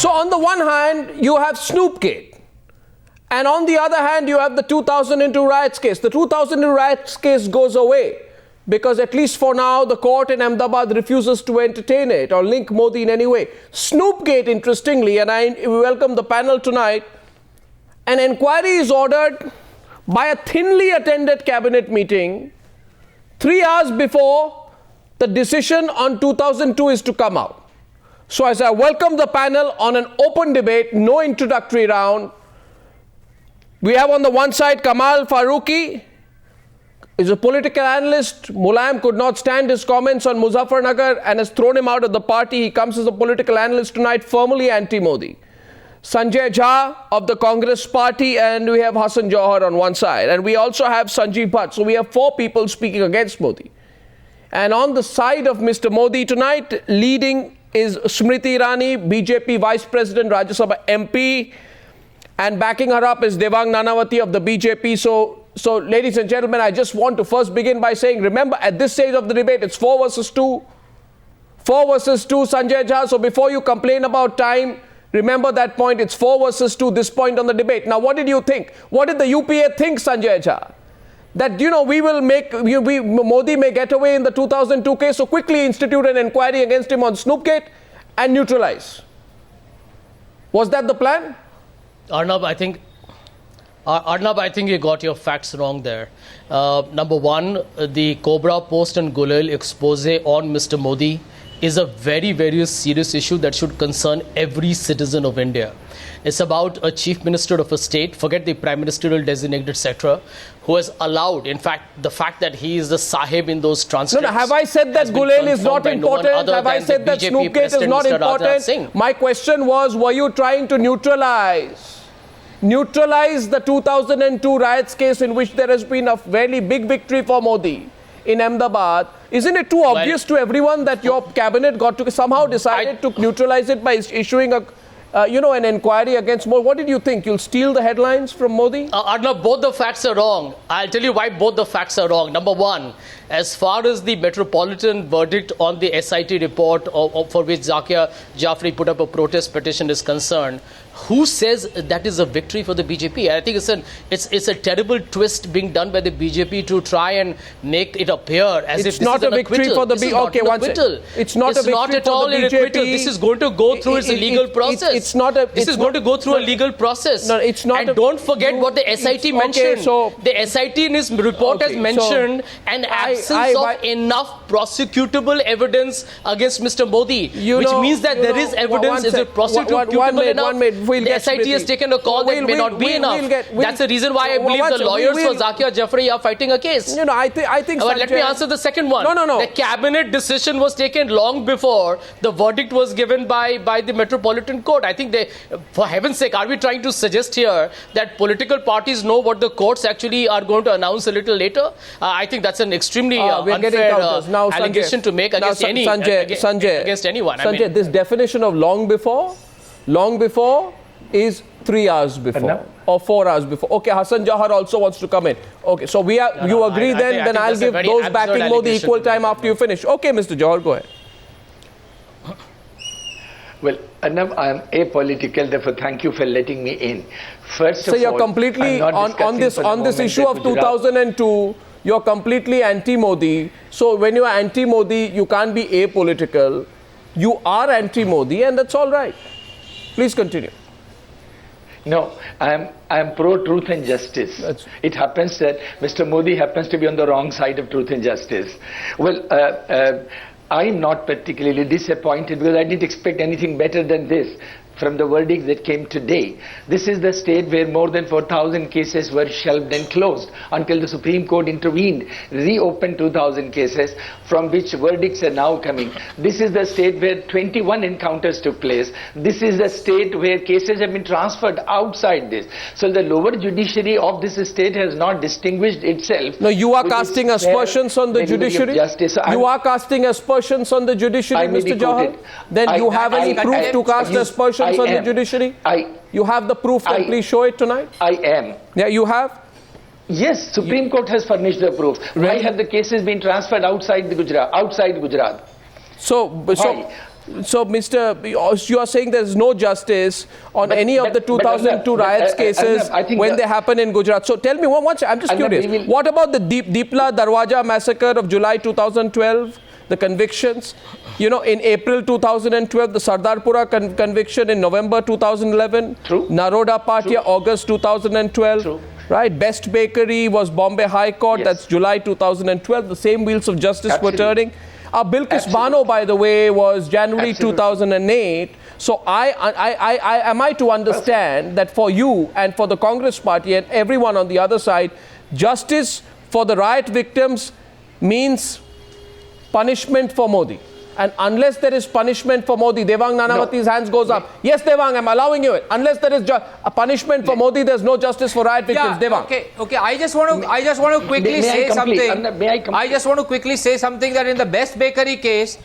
So on the one hand, you have Snoopgate. And on the other hand, you have the 2002 riots case. The 2002 riots case goes away because at least for now, the court in Ahmedabad refuses to entertain it or link Modi in any way. Snoopgate, interestingly, and I welcome the panel tonight, an inquiry is ordered by a thinly attended cabinet meeting 3 hours before the decision on 2002 is to come out. So as I welcome the panel on an open debate, no introductory round, we have on the one side Kamal Faruqui, is a political analyst. Mulayam could not stand his comments on Muzaffarnagar and has thrown him out of the party. He comes as a political analyst tonight, firmly anti-Modi. Sanjay Jha of the Congress party, and we have Hasan Jowher on one side. And we also have Sanjeev Bhatt. So we have 4 people speaking against Modi. And on the side of Mr. Modi tonight, leading is Smriti Irani, BJP Vice President, Rajya Sabha MP, and backing her up is Devang Nanavati of the BJP. So ladies and gentlemen, I just want to first begin by saying, remember at this stage of the debate, it's 4 versus 2. 4 versus 2, Sanjay Jha. So before you complain about time, remember that point, it's 4 versus 2, this point on the debate. Now, what did you think? What did the UPA think, Sanjay Jha? That, you know, Modi may get away in the 2002 case, so quickly institute an inquiry against him on Snoopgate and neutralize. Was that the plan? Arnab, I think you got your facts wrong there. Number one, the Cobra Post and Gulal expose on Mr. Modi is a very, very serious issue that should concern every citizen of India. It's about a chief minister of a state, forget the prime ministerial designated, etc., who has allowed, in fact, the fact that he is the sahib in those transcripts. No, have I said that Gulal is not important? Have I said that Snoopgate is not important? My question was, were you trying to neutralize the 2002 riots case in which there has been a very big victory for Modi in Ahmedabad? Isn't it too obvious to everyone that your cabinet got to somehow decided to neutralize it by issuing an inquiry against Modi? What did you think? You'll steal the headlines from Modi? Arnab, both the facts are wrong. I'll tell you why both the facts are wrong. Number one, as far as the metropolitan verdict on the SIT report for which Zakia Jafri put up a protest petition is concerned, who says that is a victory for the BJP? I think it's a terrible twist being done by the BJP to try and make it appear as if it's not a victory for the BJP. Okay, one second. It's not a victory for the BJP. This is going to go through its legal process. This is going to go through a legal process. No, it's not. And don't forget what the SIT mentioned. So the SIT in its report has mentioned an absence of enough prosecutable evidence against Mr. Modi, which means that there is evidence. Is it prosecutable enough? The SIT has taken a call that may not be enough. That's the reason why I believe the lawyers for Zakia Jafri are fighting a case. I think. But let me answer the second one. No. The cabinet decision was taken long before the verdict was given by the Metropolitan Court. I think for heaven's sake, are we trying to suggest here that political parties know what the courts actually are going to announce a little later? I think that's an extremely unfair allegation to make against anyone. Sanjay, this definition of long before is 3 hours before or 4 hours before. Okay, Hasan Jowher also wants to come in. Okay, so you agree then I'll give those backing Modi equal time after you finish. Okay, Mr. Jowher, go ahead. Well, Arnab, I am apolitical, therefore thank you for letting me in. First of all, you're completely on this issue of 2002, you're completely anti-Modi. So when you are anti-Modi, you can't be apolitical. You are anti-Modi, and that's all right. Please continue. No, I am pro-truth and justice. It happens that Mr. Modi happens to be on the wrong side of truth and justice. Well, I'm not particularly disappointed because I didn't expect anything better than this from the verdicts that came today. This is the state where more than 4,000 cases were shelved and closed until the Supreme Court intervened, reopened 2,000 cases from which verdicts are now coming. This is the state where 21 encounters took place. This is the state where cases have been transferred outside this. So the lower judiciary of this state has not distinguished itself. No, you are casting aspersions on the judiciary? You are casting aspersions on the judiciary, Mr. Jowher? Then you have any proof to cast aspersions on the judiciary? You have the proof, then please show it tonight. I am. Yeah, you have? Yes, Supreme Court has furnished the proof. Why have the cases been transferred outside Gujarat? So So, you are saying there is no justice on any of the 2002 riots cases when they happen in Gujarat. So, tell me, I'm just curious. What about the Deepla Darwaja massacre of July 2012? The convictions? You know, in April 2012, the Sardarpura conviction in November 2011. True. Naroda Patia, August 2012. True. Right? Best Bakery was Bombay High Court. Yes. That's July 2012. The same wheels of justice Absolutely. were turning. Bilkis Bano, by the way, was January Absolutely. 2008. So am I to understand that for you and for the Congress party and everyone on the other side, justice for the riot victims means punishment for Modi? And unless there is punishment for Modi, Devang Nanavati's hands goes up. Yes, Devang, I'm allowing you it. Unless there is a punishment for Modi, there's no justice for riot victims. Devang. Okay. I just want to quickly say something. I just want to quickly say something that in the Best Bakery case,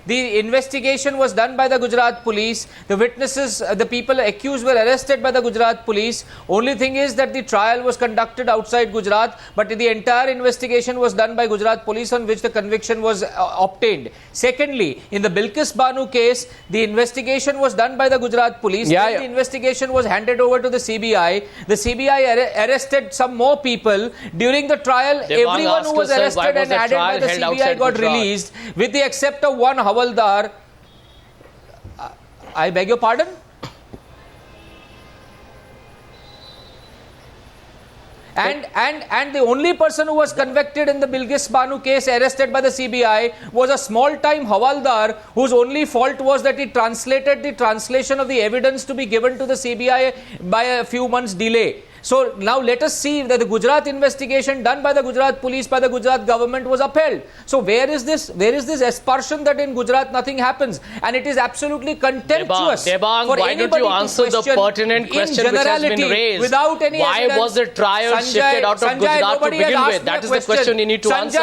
the investigation was done by the Gujarat police. The witnesses, the people accused were arrested by the Gujarat police. Only thing is that the trial was conducted outside Gujarat, but the entire investigation was done by Gujarat police on which the conviction was obtained. Secondly, in the Bilkis Banu case, the investigation was done by the Gujarat police. The investigation was handed over to the CBI. The CBI arrested some more people. During the trial, everyone who was arrested and added by the CBI got released. With the except of one Havaldar. I beg your pardon? And the only person who was convicted in the Bilkis Banu case, arrested by the CBI, was a small-time Havaldar whose only fault was that he translated the translation of the evidence to be given to the CBI by a few months delay. So now let us see that the Gujarat investigation done by the Gujarat police, by the Gujarat government was upheld. So where is this aspersion that in Gujarat nothing happens? And it is absolutely contemptuous. Devang, why don't you answer the pertinent question which has been raised? Without any why evidence? Was the trial shifted out of Gujarat to begin with? That is the question you need to answer.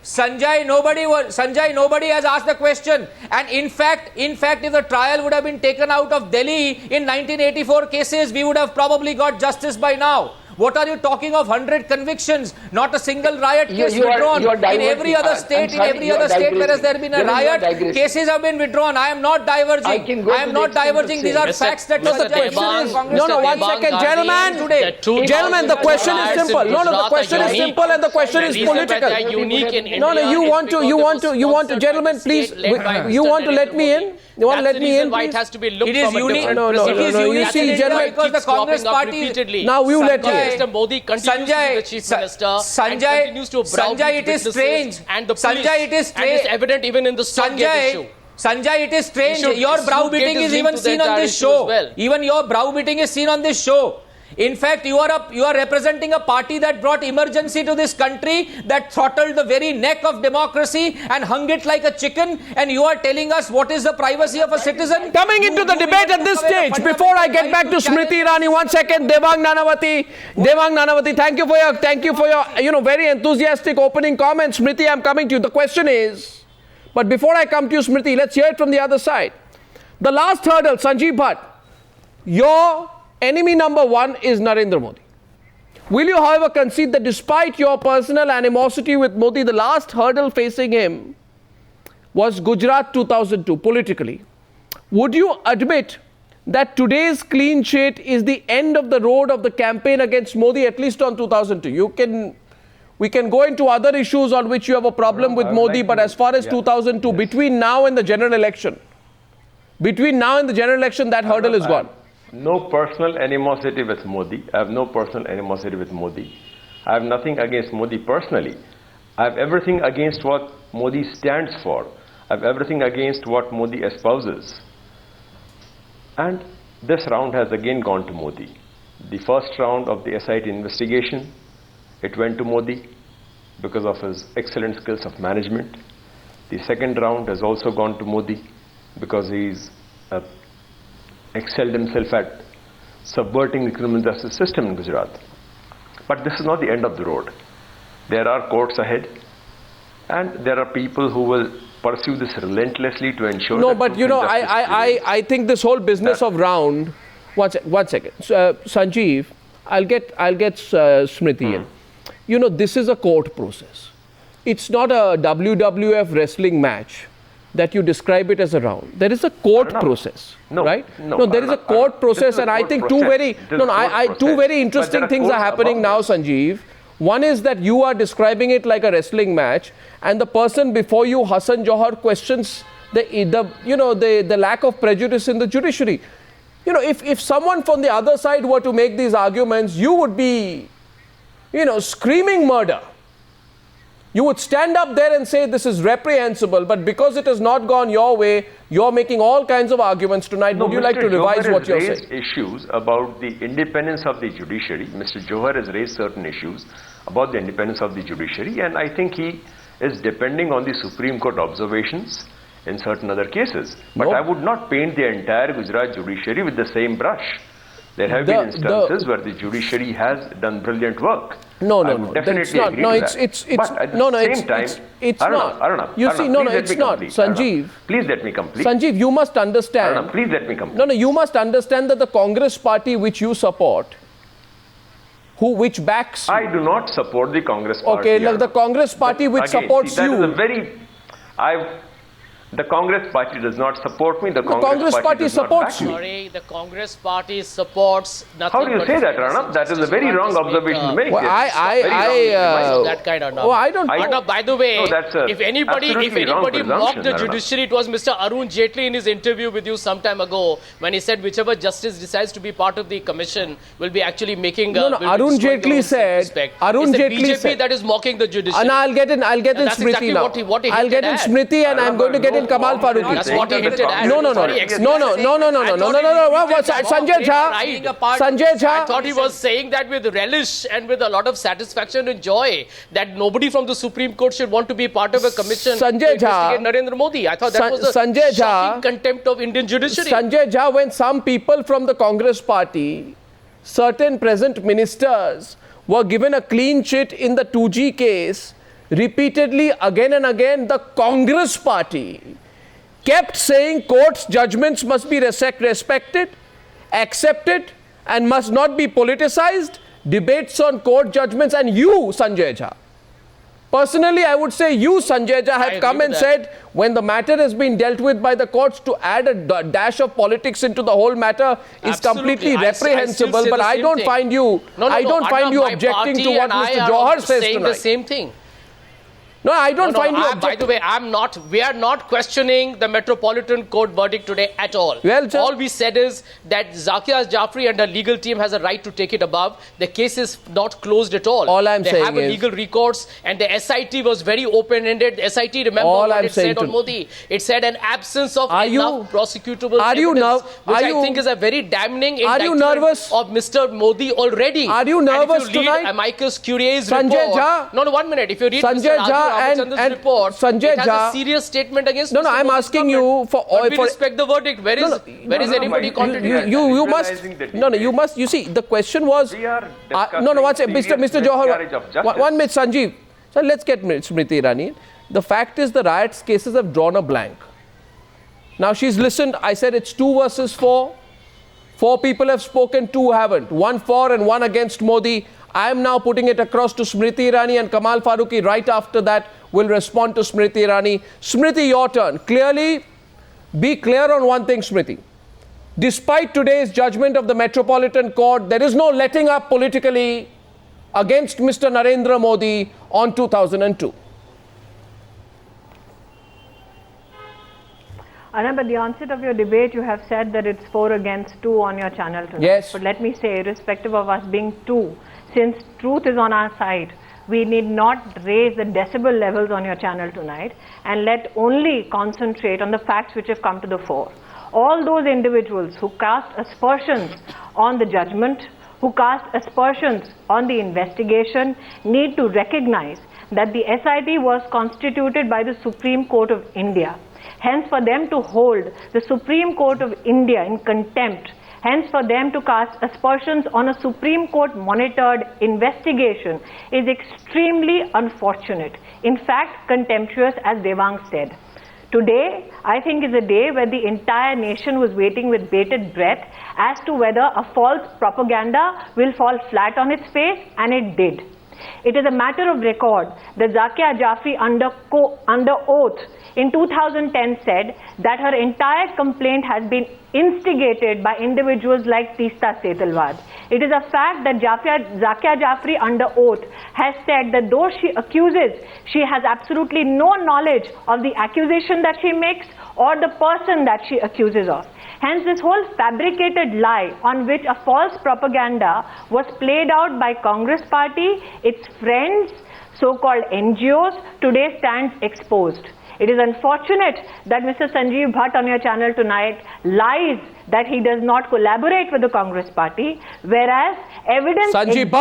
Sanjay, nobody has asked the question. And in fact, if the trial would have been taken out of Delhi in 1984 cases, we would have probably got justice by now. What are you talking of 100 convictions? Not a single riot case withdrawn. In every other state, where has there been a riot, cases have been withdrawn. I am not diverging. I am not diverging. These are facts that one second, gentlemen, the question is simple. The question is simple and the question is political. You want to, gentlemen, please, you want to let me in? You want to let me in? Why it has to be looked it is from unique. a different No. You see, gentlemen, because the Congress party. Now you let me in. Mr. Modi continues to be the Chief Minister and continues to browbeat witnesses and the police. And it's evident even in the Snoopgate issue. Sanjay, it is strange. Your browbeating is even seen on this show. Even your browbeating is seen on this show. In fact, you are representing a party that brought emergency to this country, that throttled the very neck of democracy and hung it like a chicken, and you are telling us what is the privacy of a citizen? Coming into the debate at this stage, before I get back to Smriti Irani, 1 second, Devang Nanavati, thank you for your very enthusiastic opening comments. Smriti, I'm coming to you. The question is, but before I come to you, Smriti, let's hear it from the other side. The last hurdle, Sanjeev Bhatt, your enemy number one is Narendra Modi. Will you, however, concede that despite your personal animosity with Modi, the last hurdle facing him was Gujarat 2002 politically? Would you admit that today's clean sheet is the end of the road of the campaign against Modi, at least on 2002? We can go into other issues on which you have a problem with Modi, but as far as 2002, between now and the general election, that hurdle is gone. No personal animosity with Modi. I have no personal animosity with Modi. I have nothing against Modi personally. I have everything against what Modi stands for. I have everything against what Modi espouses. And this round has again gone to Modi. The first round of the SIT investigation, it went to Modi because of his excellent skills of management. The second round has also gone to Modi because he's excelled himself at subverting the criminal justice system in Gujarat. But this is not the end of the road. There are courts ahead, and there are people who will pursue this relentlessly to ensure. No, but I think this whole business of round. One second, Sanjeev, I'll get Smriti in. This is a court process. It's not a WWF wrestling match that you describe it as a round. There is a court process, right? No, there is a court process, and I think two very interesting things are happening now, Sanjeev. One is that you are describing it like a wrestling match, and the person before you, Hasan Jowher, questions the lack of prejudice in the judiciary. You know, if someone from the other side were to make these arguments, you would be, screaming murder. You would stand up there and say this is reprehensible, but because it has not gone your way, you're making all kinds of arguments tonight. Would you like to revise what you're saying? Mr. Jowher has raised issues about the independence of the judiciary. Mr. Jowher has raised certain issues about the independence of the judiciary, and I think he is depending on the Supreme Court observations in certain other cases. But I would not paint the entire Gujarat judiciary with the same brush. There have been instances where the judiciary has done brilliant work. No, it's not. No, it's not. You see, it's not. Sanjeev, please let me complete. Sanjeev, you must understand. Please let me complete. No, you must understand that the Congress party which you support, which backs you. I do not support the Congress party. Okay, look, the Congress party which supports you. The Congress party does not support me. The Congress party supports you. Sorry, the Congress party supports nothing. How do you say that, Arnab? That is a very wrong observation to make. Well, that kind of. Oh, I don't. Arnab, by the way, if anybody mocked the judiciary, it was Mr. Arun Jaitley in his interview with you some time ago when he said whichever justice decides to be part of the commission will be actually making. Arun Jaitley said. Arun Jaitley said that is mocking the judiciary. And I'll get in Smriti now. I'll get in Smriti, and I'm going to get in Kamal Faruqui. That's what he hinted at. No. Sanjay Jha. I thought he was saying that with relish and with a lot of satisfaction and joy that nobody from the Supreme Court should want to be part of a commission to investigate Narendra Modi. I thought that was a shocking contempt of Indian judiciary. Sanjay Jha, when some people from the Congress party, certain present ministers, were given a clean chit in the 2G case, repeatedly, again and again, the Congress party kept saying court's judgments must be respected, accepted, and must not be politicized. Debates on court judgments, and you, Sanjay Jha. Personally, I would say you, Sanjay Jha, have come and said when the matter has been dealt with by the courts, to add a dash of politics into the whole matter is completely reprehensible. But I don't find you, I don't find you objecting to what Mr. Jowher says tonight. The same thing. No, I don't find you. By the way, we are not questioning the Metropolitan Court verdict today at all. Well, all we said is that Zakia Jafri and her legal team has a right to take it above. The case is not closed at all. All I'm saying is... They have a legal recourse, and the SIT was very open-ended. The SIT, remember what it said on Modi? It said an absence of enough prosecutable evidence, which I think is a very damning indictment of Mr. Modi already. Are you nervous tonight? If you read Amicus Curiae's report... No, 1 minute. If you read Sanjay Jha and report, Sanjay it has Jha, a serious statement against No, I'm asking you for... we respect the verdict. Where is anybody contradicting? You must... you must... You see, the question was... Mr. Jowher... 1 minute, Sanjeev. So let's get Smriti Irani. The fact is the riots cases have drawn a blank. Now she's listened. I said it's 2 versus 4. 4 people have spoken, 2 haven't. 1 for and 1 against Modi. I am now putting it across to Smriti Irani, and Kamal Faruqui right after that will respond to Smriti Irani. Smriti, your turn. Be clear on one thing, Smriti. Despite today's judgment of the Metropolitan Court, there is no letting up politically against Mr. Narendra Modi on 2002. Arnab, at the onset of your debate, you have said that it's 4 against 2 on your channel tonight. Yes. But let me say, irrespective of us being 2, since truth is on our side, we need not raise the decibel levels on your channel tonight, and let only concentrate on the facts which have come to the fore. All those individuals who cast aspersions on the judgment, who cast aspersions on the investigation, need to recognize that the SIT was constituted by the Supreme Court of India. Hence, for them to hold the Supreme Court of India in contempt, hence for them to cast aspersions on a Supreme Court monitored investigation is extremely unfortunate. In fact, contemptuous, as Devang said. Today, I think, is a day where the entire nation was waiting with bated breath as to whether a false propaganda will fall flat on its face, and it did. It is a matter of record that Zakia Jafri under oath in 2010 said that her entire complaint has been instigated by individuals like Teesta Setalwad. It is a fact that Zakia Jafri under oath has said that though she accuses, she has absolutely no knowledge of the accusation that she makes or the person that she accuses of. Hence, this whole fabricated lie on which a false propaganda was played out by Congress party, its friends, so-called NGOs, today stands exposed. It is unfortunate that Mr. Sanjeev Bhatt on your channel tonight lies that he does not collaborate with the Congress party, whereas evidence exists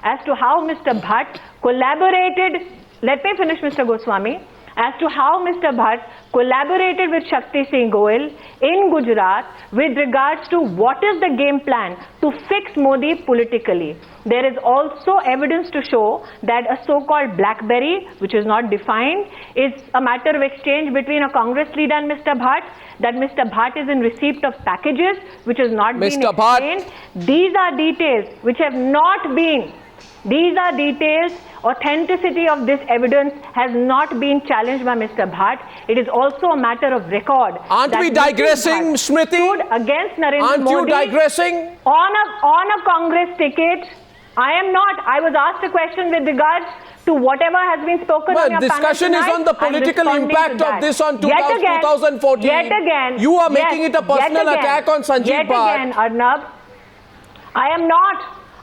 as to how Mr. Bhatt collaborated. Let me finish, Mr. Goswami. As to how Mr. Bhatt collaborated with Shakti Singh Goel in Gujarat with regards to what is the game plan to fix Modi politically. There is also evidence to show that a so-called BlackBerry, which is not defined, is a matter of exchange between a Congress leader and Mr. Bhatt, that Mr. Bhatt is in receipt of packages, which has not been explained. These are details which have not been, authenticity of this evidence has not been challenged by Mr. Bhatt. It is also a matter of record. Aren't we digressing, Smriti? Stood against Narendra Modi. Aren't you digressing? On a Congress ticket. I am not. I was asked a question with regards to whatever has been spoken on your discussion panel tonight. Is on the political impact of this on 2014. Yet again. You are making it a personal attack on Sanjeev Bhatt. Yet again, Arnab. I am not.